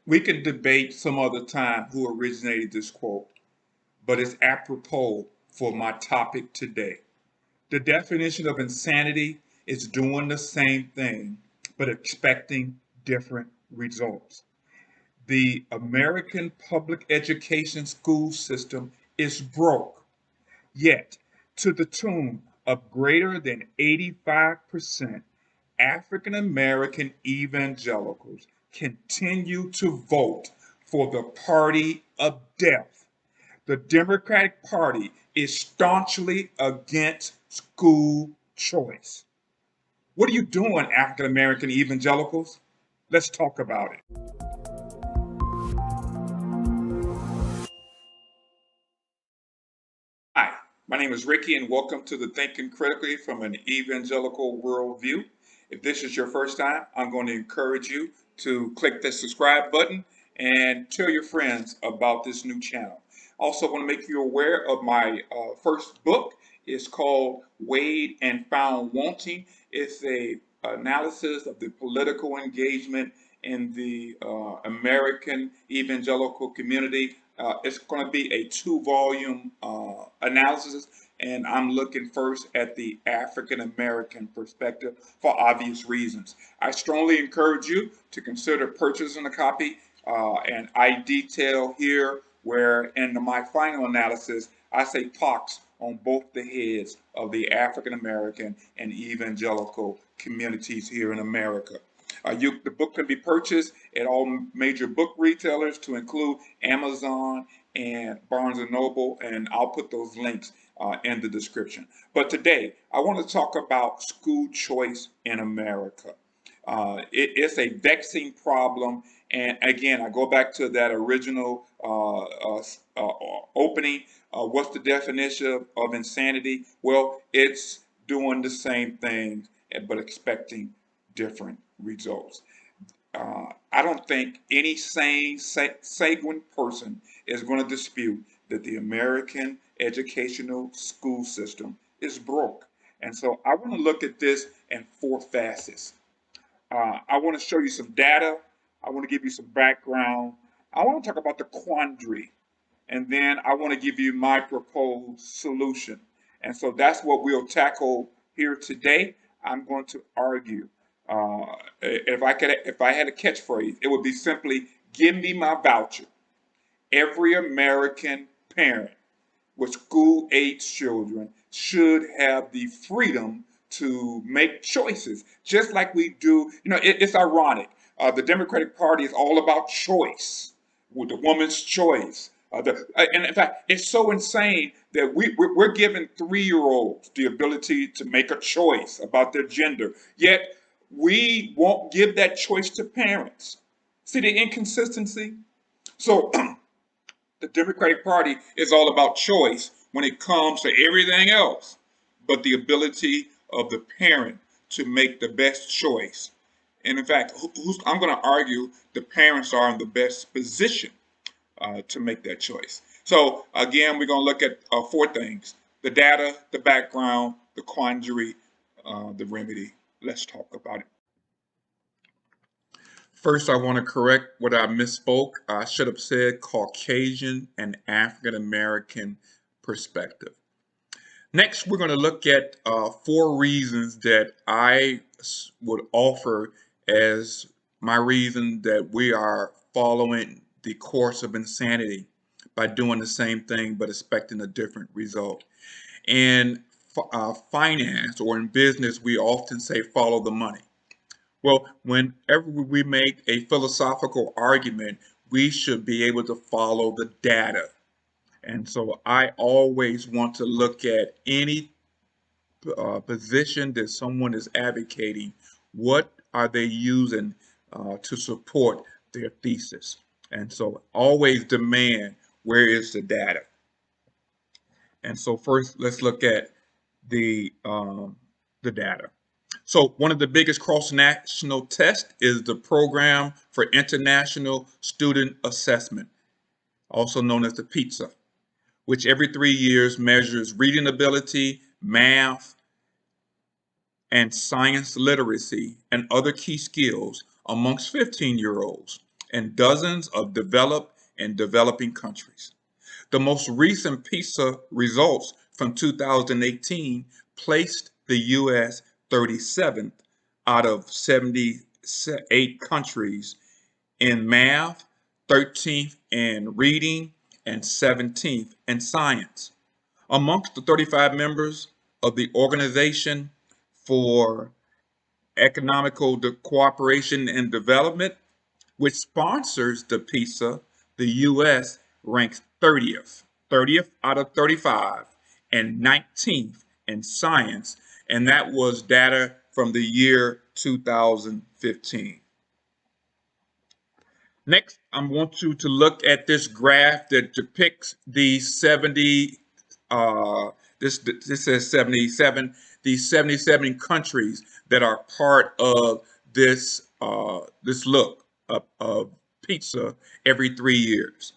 We can debate some other time who originated this quote, but it's apropos for my topic today. The definition of insanity is doing the same thing, but expecting different results. The American public education school system is broke, yet, to the tune of greater than 85%, African American evangelicals continue to vote for the party of death. The Democratic Party is staunchly against school choice. What are you doing, African American evangelicals? Let's talk about it. Hi, my name is Ricky, and welcome to the Thinking Critically from an Evangelical Worldview. If this is your first time, I'm going to encourage you to click the subscribe button and tell your friends about this new channel. Also, want to make you aware of my first book. It's called Weighed and Found Wanting. It's a analysis of the political engagement in the American evangelical community. It's going to be a two-volume analysis, and I'm looking first at the African American perspective for obvious reasons. I strongly encourage you to consider purchasing a copy, and I detail here where in my final analysis I say pox on both the heads of the African American and evangelical communities here in America. The book can be purchased at all major book retailers, to include Amazon and Barnes and Noble, and I'll put those links in the description. But today, I want to talk about school choice in America. It's a vexing problem, and again, I go back to that original opening. What's the definition of insanity? Well, it's doing the same thing but expecting different results. I don't think any sane, sanguine person is going to dispute that the American educational school system is broke. And so I want to look at this in four facets. I want to show you some data. I want to give you some background. I want to talk about the quandary. And then I want to give you my proposed solution. And so that's what we'll tackle here today. I'm going to argue. If I had a catchphrase, it would be simply, "Give me my voucher." Every American parent with school-age children should have the freedom to make choices, just like we do. It's ironic. The Democratic Party is all about choice, with the woman's choice. And in fact, it's so insane that we're giving 3-year-olds the ability to make a choice about their gender, yet we won't give that choice to parents. See the inconsistency? So the Democratic Party is all about choice when it comes to everything else, but the ability of the parent to make the best choice. And in fact, I'm going to argue the parents are in the best position to make that choice. So again, we're going to look at four things: the data, the background, the quandary, the remedy. Let's talk about it. First, I want to correct what I misspoke. I should have said Caucasian and African American perspective. Next, we're going to look at four reasons that I would offer as my reason that we are following the course of insanity by doing the same thing but expecting a different result. In finance or in business, we often say follow the money. Well, whenever we make a philosophical argument, we should be able to follow the data. And so I always want to look at any position that someone is advocating. What are they using to support their thesis? And so always demand, where is the data? And so first, let's look at the data. So one of the biggest cross-national tests is the Program for International Student Assessment, also known as the PISA, which every 3 years measures reading ability, math, and science literacy and other key skills amongst 15-year-olds. in dozens of developed and developing countries. The most recent PISA results from 2018 placed the U.S. 37th out of 78 countries in math, 13th in reading, and 17th in science. Amongst the 35 members of the Organization for Economical Cooperation and Development, which sponsors the PISA, the U.S. ranks 30th out of 35, and 19th in science, and that was data from the year 2015. Next, I want you to look at this graph that depicts these 70, this says 77, these 77 countries that are part of this look of pizza every 3 years.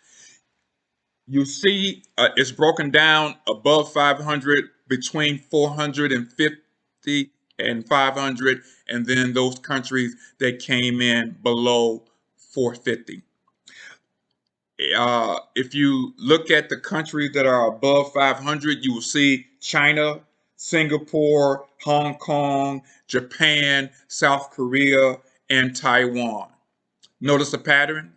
You see it's broken down above 500, between 450 and 500, and then those countries that came in below 450. If you look at the countries that are above 500, you will see China, Singapore, Hong Kong, Japan, South Korea, and Taiwan. Notice a pattern?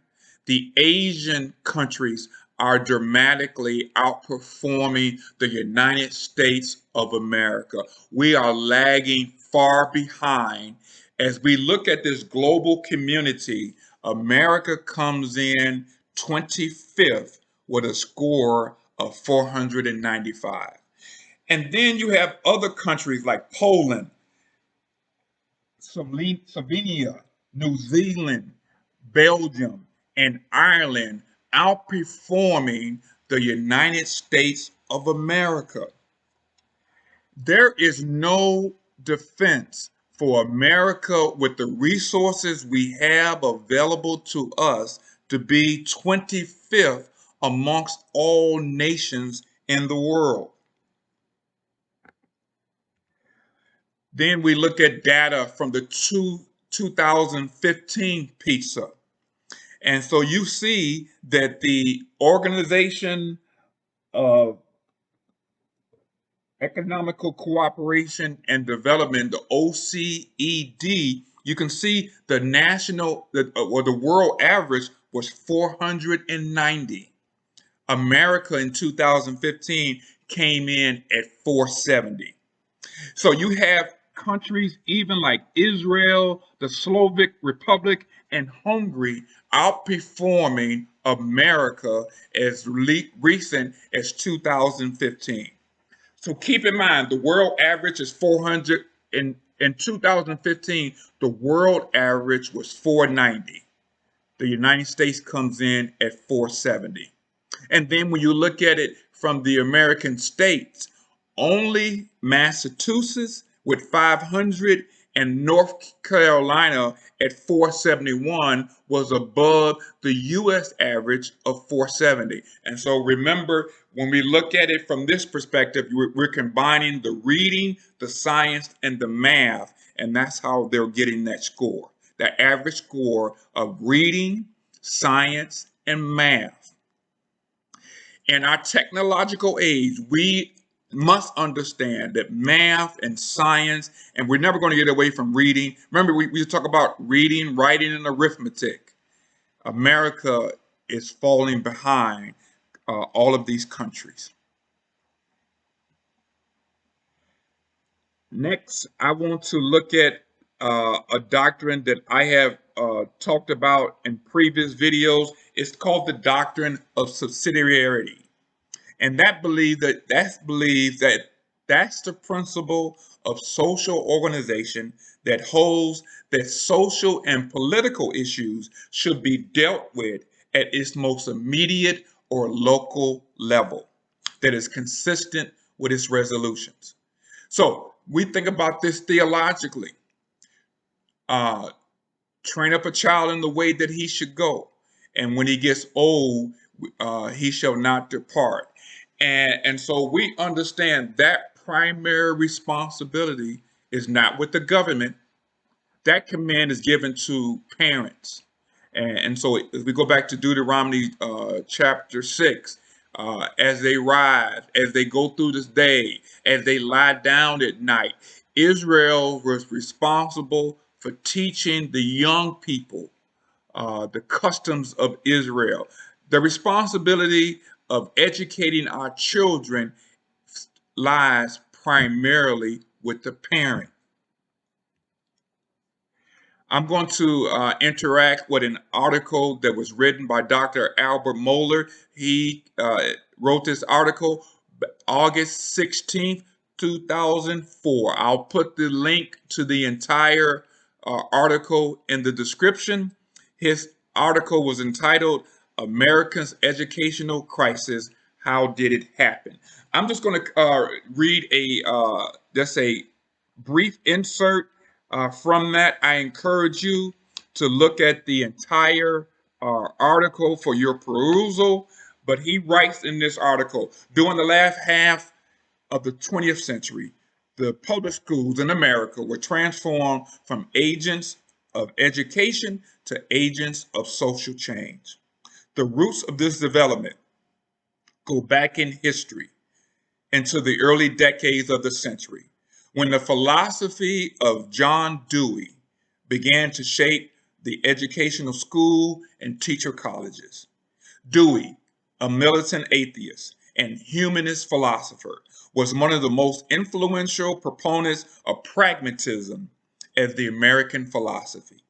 The Asian countries are dramatically outperforming the United States of America. We are lagging far behind. As we look at this global community, America comes in 25th with a score of 495. And then you have other countries like Poland, Slovenia, New Zealand, Belgium, and Ireland outperforming the United States of America. There is no defense for America with the resources we have available to us to be 25th amongst all nations in the world. Then we look at data from the 2015 PISA. And so you see that the Organization of Economical Cooperation and Development, the OECD, you can see the the world average was 490. America in 2015 came in at 470. So you have countries even like Israel, the Slovak Republic, and Hungary outperforming America as recent as 2015. So keep in mind, the world average is 400. In 2015, the world average was 490. The United States comes in at 470. And then when you look at it from the American states, only Massachusetts with 500 and North Carolina at 471 was above the U.S. average of 470. And so remember, when we look at it from this perspective, we're combining the reading, the science, and the math, and that's how they're getting that score, that average score of reading, science, and math. In our technological age, we must understand that math and science, and we're never going to get away from reading. Remember, we talk about reading, writing, and arithmetic. America is falling behind all of these countries. Next, I want to look at a doctrine that I have talked about in previous videos. It's called the doctrine of subsidiarity. And that believes that that's the principle of social organization that holds that social and political issues should be dealt with at its most immediate or local level that is consistent with its resolutions. So we think about this theologically. Train up a child in the way that he should go, and when he gets old, he shall not depart. And so we understand that primary responsibility is not with the government. That command is given to parents. And so as we go back to Deuteronomy chapter 6, as they rise, as they go through this day, as they lie down at night, Israel was responsible for teaching the young people the customs of Israel. The responsibility of educating our children lies primarily with the parent. I'm going to interact with an article that was written by Dr. Albert Mohler. He wrote this article August 16th, 2004. I'll put the link to the entire article in the description. His article was entitled America's Educational Crisis, How Did It Happen? I'm just going to read just a brief insert from that. I encourage you to look at the entire article for your perusal. But he writes in this article, during the last half of the 20th century, the public schools in America were transformed from agents of education to agents of social change. The roots of this development go back in history into the early decades of the century, when the philosophy of John Dewey began to shape the educational school and teacher colleges. Dewey, a militant atheist and humanist philosopher, was one of the most influential proponents of pragmatism as the American philosophy.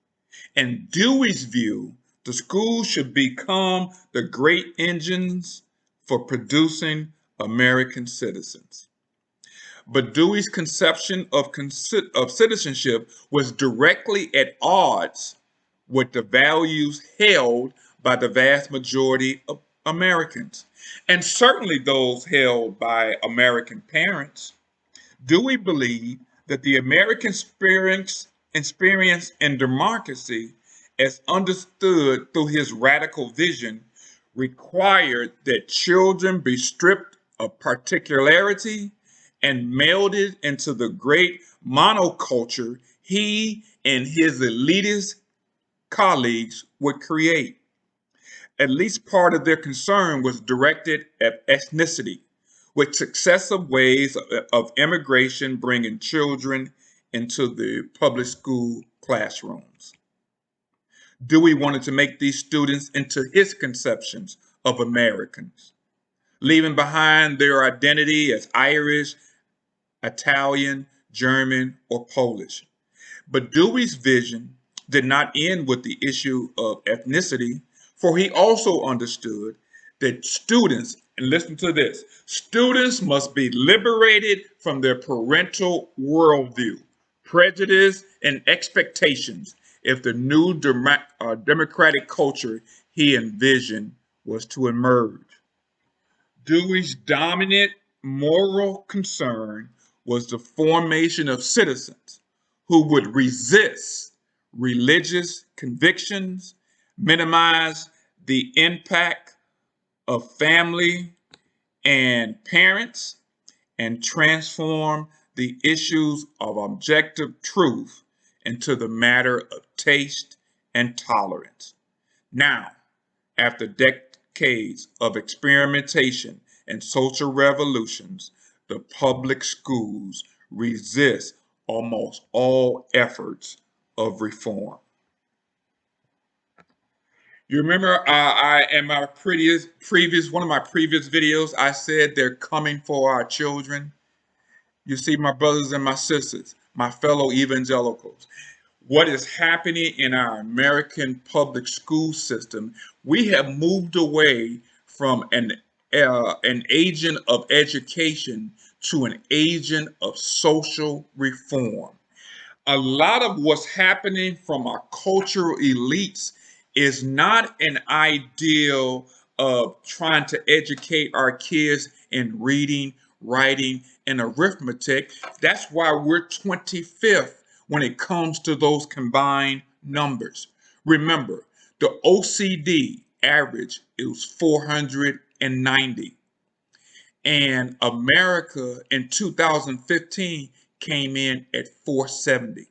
In Dewey's view, the schools should become the great engines for producing American citizens. But Dewey's conception of citizenship was directly at odds with the values held by the vast majority of Americans, and certainly those held by American parents. Dewey believed that the American experience in democracy, as understood through his radical vision, required that children be stripped of particularity and melded into the great monoculture he and his elitist colleagues would create. At least part of their concern was directed at ethnicity, with successive waves of immigration bringing children into the public school classrooms. Dewey wanted to make these students into his conceptions of Americans, leaving behind their identity as Irish, Italian, German, or Polish. But Dewey's vision did not end with the issue of ethnicity, for he also understood that students, and listen to this, students must be liberated from their parental worldview, prejudice, and expectations if the new democratic culture he envisioned was to emerge. Dewey's dominant moral concern was the formation of citizens who would resist religious convictions, minimize the impact of family and parents, and transform the issues of objective truth into the matter of taste and tolerance. Now, after decades of experimentation and social revolutions, the public schools resist almost all efforts of reform. You remember I in my previous one of my previous videos, I said they're coming for our children. You see, my brothers and my sisters, my fellow evangelicals, what is happening in our American public school system, we have moved away from an agent of education to an agent of social reform. A lot of what's happening from our cultural elites is not an ideal of trying to educate our kids in reading, writing, and arithmetic. That's why we're 25th when it comes to those combined numbers. Remember, the OCD average is 490. And America in 2015 came in at 470.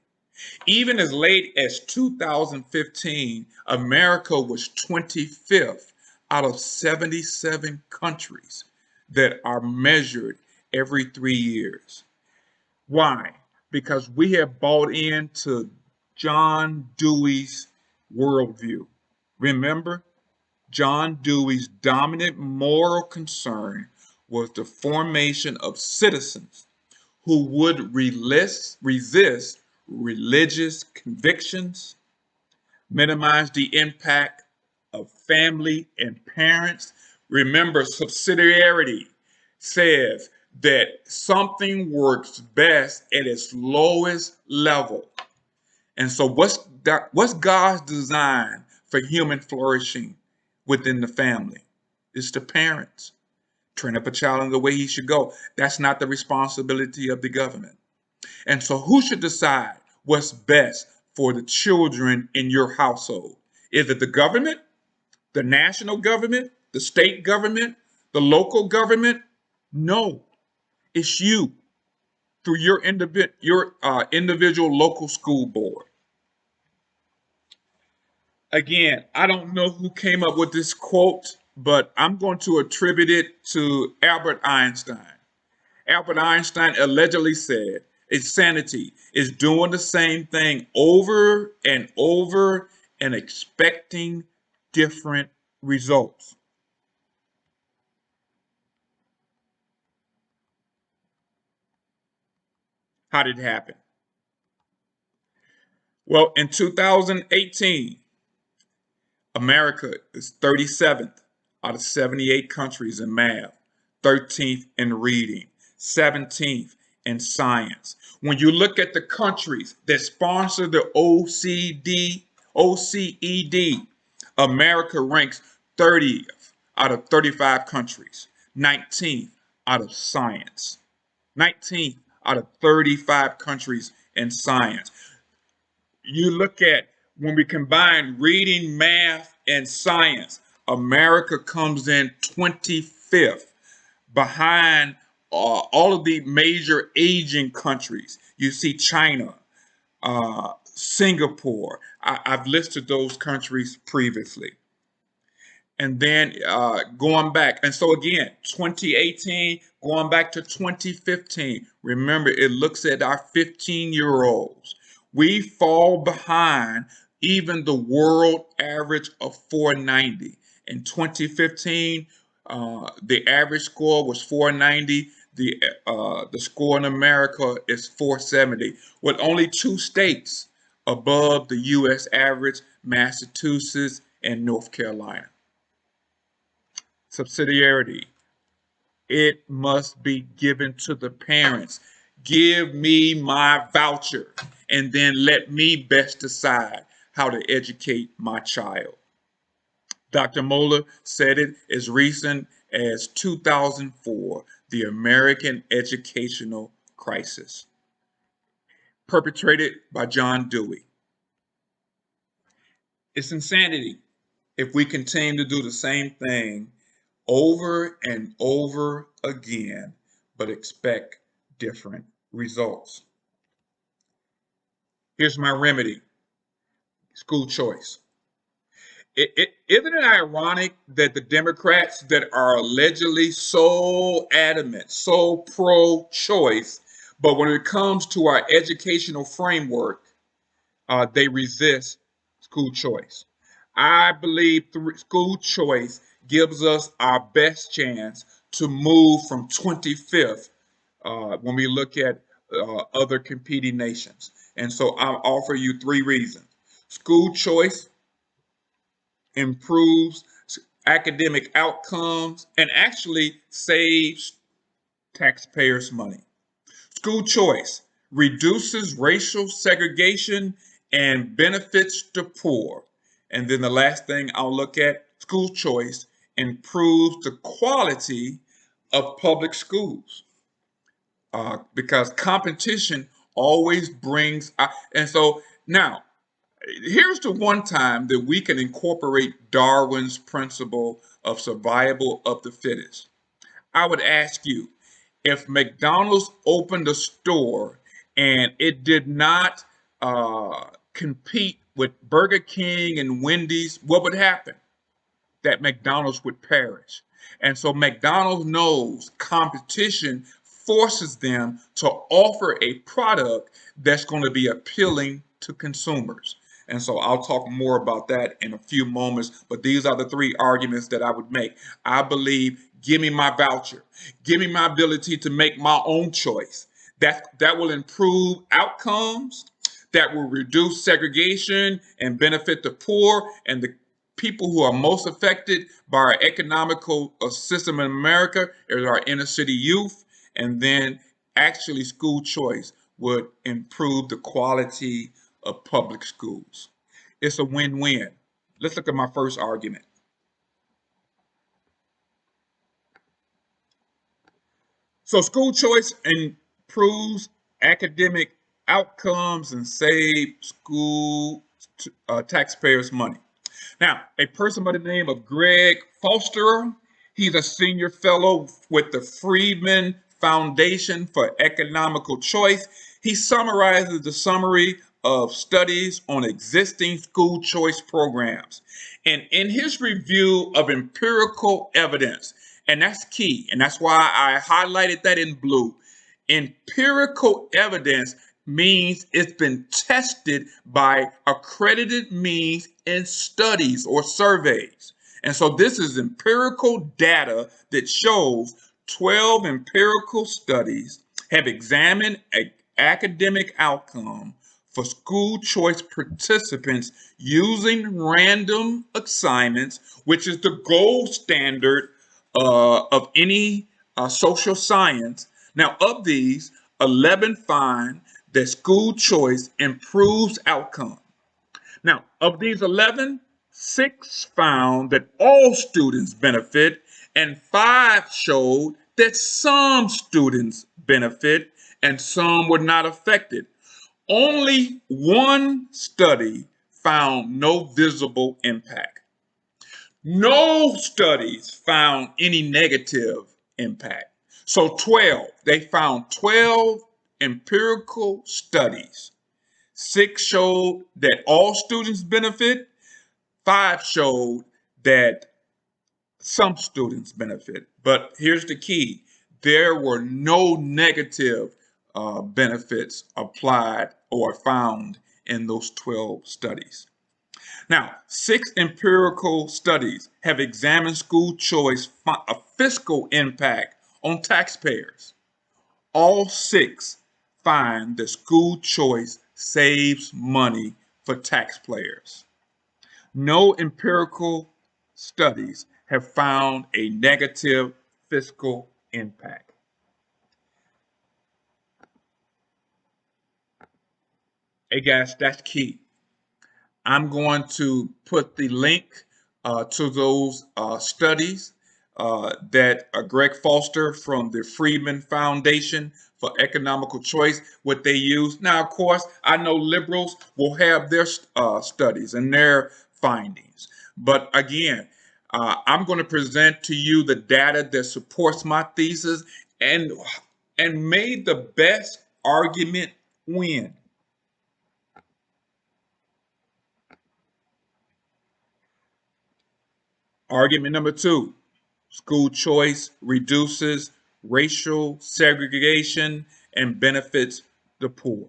Even as late as 2015, America was 25th out of 77 countries that are measured every 3 years. Why? Because we have bought into John Dewey's worldview. Remember, John Dewey's dominant moral concern was the formation of citizens who would resist religious convictions, minimize the impact of family and parents. Remember, subsidiarity says that something works best at its lowest level. And so, what's God's design for human flourishing within the family? It's the parents. Train up a child in the way he should go. That's not the responsibility of the government. And so, who should decide what's best for the children in your household? Is it the government, the national government, the state government, the local government? No, it's you through your individual local school board. Again, I don't know who came up with this quote, but I'm going to attribute it to Albert Einstein. Albert Einstein allegedly said, insanity is doing the same thing over and over and expecting different results. How did it happen? Well, in 2018, America is 37th out of 78 countries in math, 13th in reading, 17th in science. When you look at the countries that sponsor the OECD, America ranks 30th out of 35 countries, 19th out of science, 19th out of 35 countries in science. You look at when we combine reading, math, and science, America comes in 25th behind all of the major Asian countries. You see China, Singapore. I've listed those countries previously. And then going back. And so again, 2018, going back to 2015. Remember, it looks at our 15-year-olds. We fall behind even the world average of 490. In 2015, the average score was 490. The score in America is 470, with only two states above the U.S. average: Massachusetts and North Carolina. Subsidiarity. It must be given to the parents. Give me my voucher, and then let me best decide how to educate my child. Dr. Moeller said it as recent as 2004, the American educational crisis, perpetrated by John Dewey. It's insanity if we continue to do the same thing over and over again, but expect different results. Here's my remedy: school choice. Isn't it ironic that the Democrats that are allegedly so adamant, so pro choice, but when it comes to our educational framework, they resist school choice? I believe school choice gives us our best chance to move from 25th when we look at other competing nations. And so I'll offer you three reasons. School choice improves academic outcomes and actually saves taxpayers money. School choice reduces racial segregation and benefits the poor. And then the last thing I'll look at: school choice improves the quality of public schools because competition always brings. And so now, here's the one time that we can incorporate Darwin's principle of survival of the fittest. I would ask you, if McDonald's opened a store and it did not compete with Burger King and Wendy's, what would happen? That McDonald's would perish. And so McDonald's knows competition forces them to offer a product that's going to be appealing to consumers. And so I'll talk more about that in a few moments, but these are the three arguments that I would make. I believe, give me my voucher, give me my ability to make my own choice. That will improve outcomes, that will reduce segregation and benefit the poor and the people who are most affected by our economical system in America is our inner city youth. And then actually school choice would improve the quality of public schools. It's a win-win. Let's look at my first argument. So school choice improves academic outcomes and saves school taxpayers money. Now, a person by the name of Greg Foster, he's a senior fellow with the Friedman Foundation for Economical Choice. He summarizes the summary of studies on existing school choice programs. And in his review of empirical evidence, and that's key, and that's why I highlighted that in blue. Empirical evidence means it's been tested by accredited means in studies or surveys. And so this is empirical data that shows 12 empirical studies have examined academic outcome for school choice participants using random assignments, which is the gold standard of any social science. Now, of these, 11 find that school choice improves outcome. Now, of these 11, 6 found that all students benefit, and 5 showed that some students benefit and some were not affected. Only one study found no visible impact. No studies found any negative impact. So they found 12 empirical studies. 6 showed that all students benefit. 5 showed that some students benefit. But here's the key. There were no negative benefits applied or found in those 12 studies. Now, 6 empirical studies have examined school choice a fiscal impact on taxpayers. All 6 find that school choice saves money for taxpayers. No empirical studies have found a negative fiscal impact. Hey guys, that's key. I'm going to put the link to those studies that Greg Foster from the Friedman Foundation for Economical Choice, what they use. Now, of course, I know liberals will have their studies and their findings. But again, I'm going to present to you the data that supports my thesis and made the best argument win. Argument number 2, school choice reduces racial segregation and benefits the poor.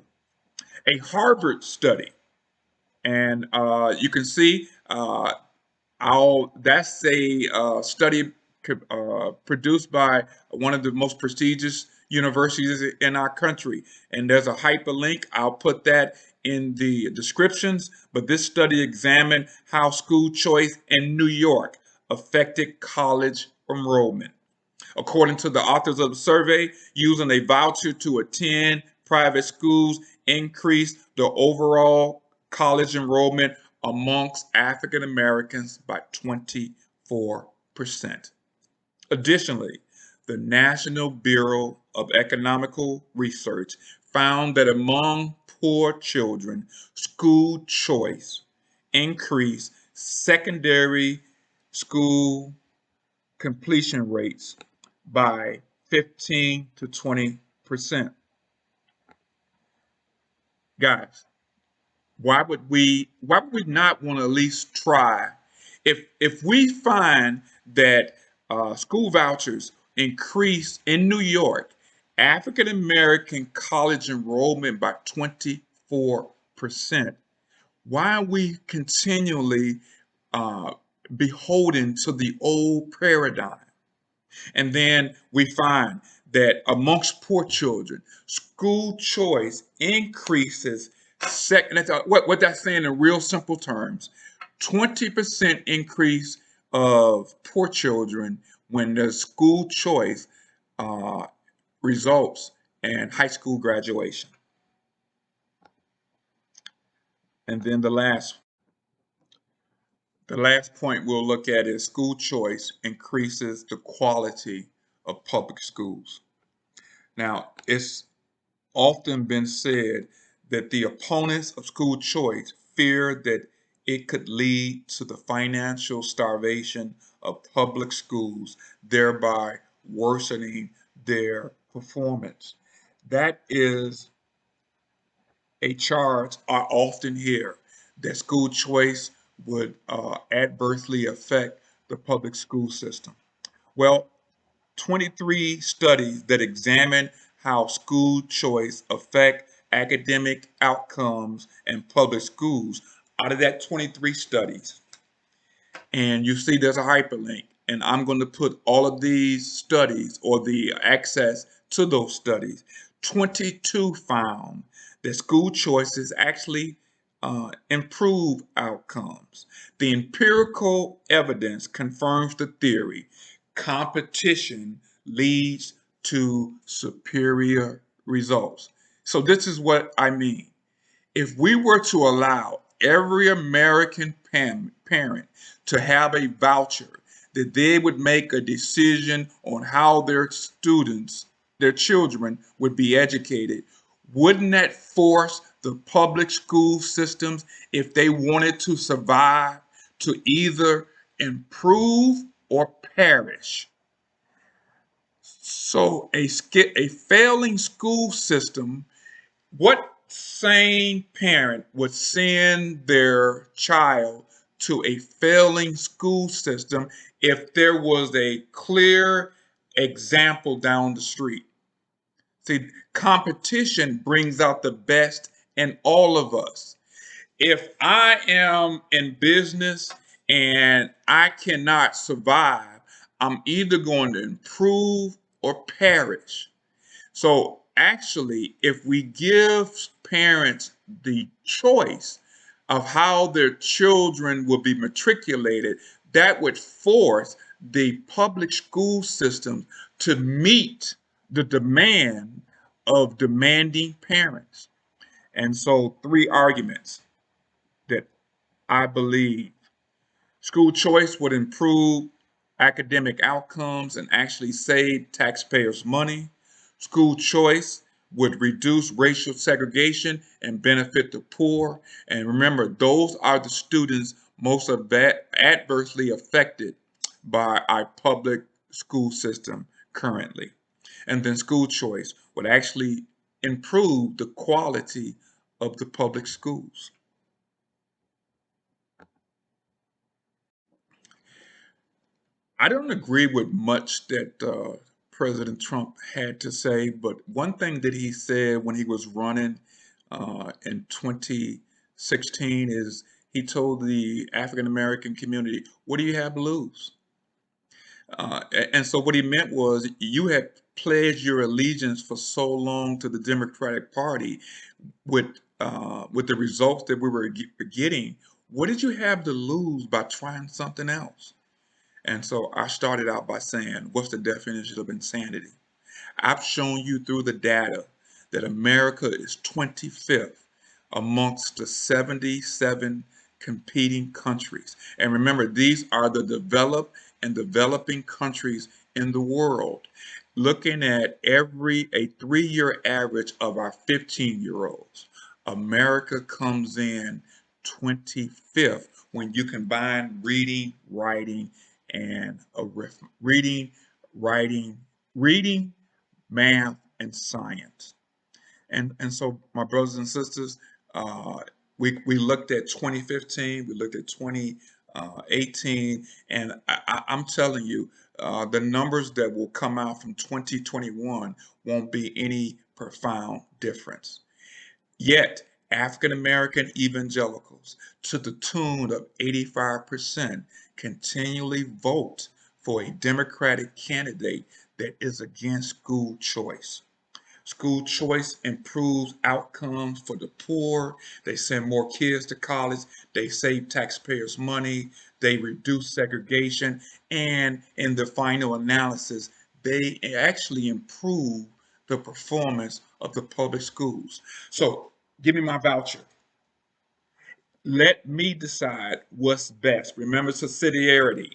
A Harvard study, and you can see that's a study produced by one of the most prestigious universities in our country. And there's a hyperlink. I'll put that in the descriptions. But this study examined how school choice in New York affected college enrollment. According to the authors of the survey, using a voucher to attend private schools increased the overall college enrollment amongst African Americans by 24%. Additionally, the National Bureau of Economical Research found that among poor children, school choice increased secondary school completion rates by 15 to 20%. Guys, Why would we not want to at least try? If we find that school vouchers increase in New York African American college enrollment by 24%, why are we continually uh, beholden to the old paradigm? And then we find that amongst poor children, school choice increases. What that's saying in real simple terms, 20% increase of poor children when the school choice uh, results in high school graduation. And then the last point we'll look at is school choice increases the quality of public schools. Now, it's often been said that the opponents of school choice fear that it could lead to the financial starvation of public schools, thereby worsening their performance. That is a charge I often hear, that school choice would adversely affect the public school system. Well, 23 studies that examine how school choice affect academic outcomes in public schools. Out of that 23 studies, and you see there's a hyperlink, and I'm going to put all of these studies or the access to those studies. 22 found that school choices actually improve outcomes. The empirical evidence confirms the theory: competition leads to superior results. So this is what I mean. If we were to allow every American parent to have a voucher, that they would make a decision on how their students, their children, would be educated, wouldn't that force the public school systems, if they wanted to survive, to either improve or perish? So a failing school system, what sane parent would send their child to a failing school system if there was a clear example down the street? See, competition brings out the best in all of us. If I am in business and I cannot survive, I'm either going to improve or perish. So actually, if we give parents the choice of how their children will be matriculated, that would force the public school system to meet the demand of demanding parents. And so, three arguments that I believe: school choice would improve academic outcomes and actually save taxpayers money. School choice would reduce racial segregation and benefit the poor. And remember, those are the students most adversely affected by our public school system currently. And then school choice would actually improve the quality of the public schools. I don't agree with much that President Trump had to say, but one thing that he said when he was running in 2016 is he told the African American community, "What do you have to lose?" And so what he meant was, you had pledged your allegiance for so long to the Democratic Party with the results that we were getting. What did you have to lose by trying something else? And so I started out by saying, what's the definition of insanity? I've shown you through the data that America is 25th amongst the 77 competing countries. And remember, these are the developed and developing countries in the world. Looking at a 3-year average of our 15-year-olds, America comes in 25th when you combine reading, writing, and arithmetic. Writing, reading, math, and science. And so, my brothers and sisters, We looked at 2015, we looked at 2018, and I'm telling you, the numbers that will come out from 2021 won't be any profound difference. Yet, African American evangelicals, to the tune of 85%, continually vote for a Democratic candidate that is against school choice. School choice improves outcomes for the poor. They send more kids to college. They save taxpayers money. They reduce segregation. And in the final analysis, they actually improve the performance of the public schools. So give me my voucher. Let me decide what's best. Remember subsidiarity.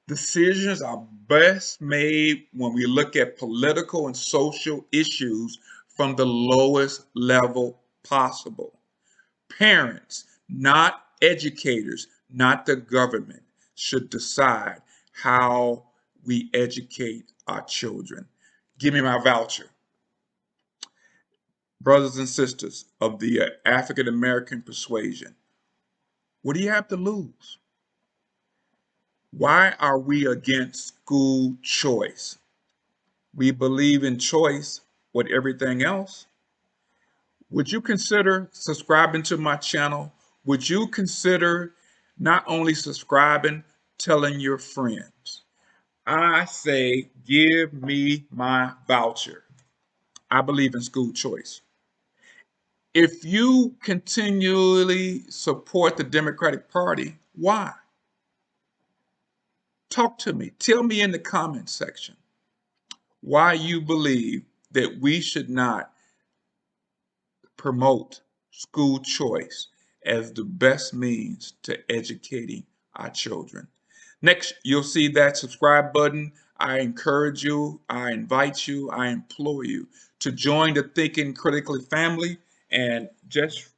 Decisions are best made when we look at political and social issues from the lowest level possible. Parents, not educators, not the government, should decide how we educate our children. Give me my voucher. Brothers and sisters of the African American persuasion, what do you have to lose? Why are we against school choice? We believe in choice with everything else. Would you consider subscribing to my channel? Would you consider not only subscribing, telling your friends? I say, give me my voucher. I believe in school choice. If you continually support the Democratic Party, why? Talk to me. Tell me in the comments section why you believe that we should not promote school choice as the best means to educating our children. Next, you'll see that subscribe button. I encourage you, I invite you, I implore you to join the Thinking Critically family. And just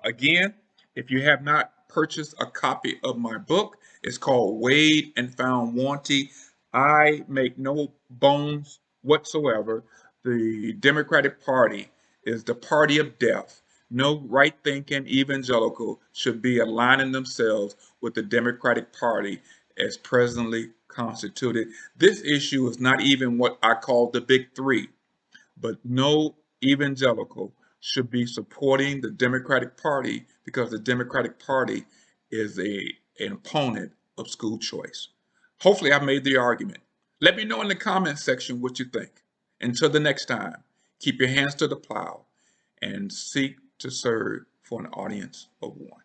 again, if you have not purchased a copy of my book, it's called Weighed and Found Wanting. I make no bones whatsoever. The Democratic Party is the party of death. No right thinking evangelical should be aligning themselves with the Democratic Party as presently constituted. This issue is not even what I call the big three, but no evangelical should be supporting the Democratic Party because the Democratic Party is an opponent of school choice. Hopefully, I made the argument. Let me know in the comments section what you think. Until the next time, keep your hands to the plow and seek to serve for an audience of one.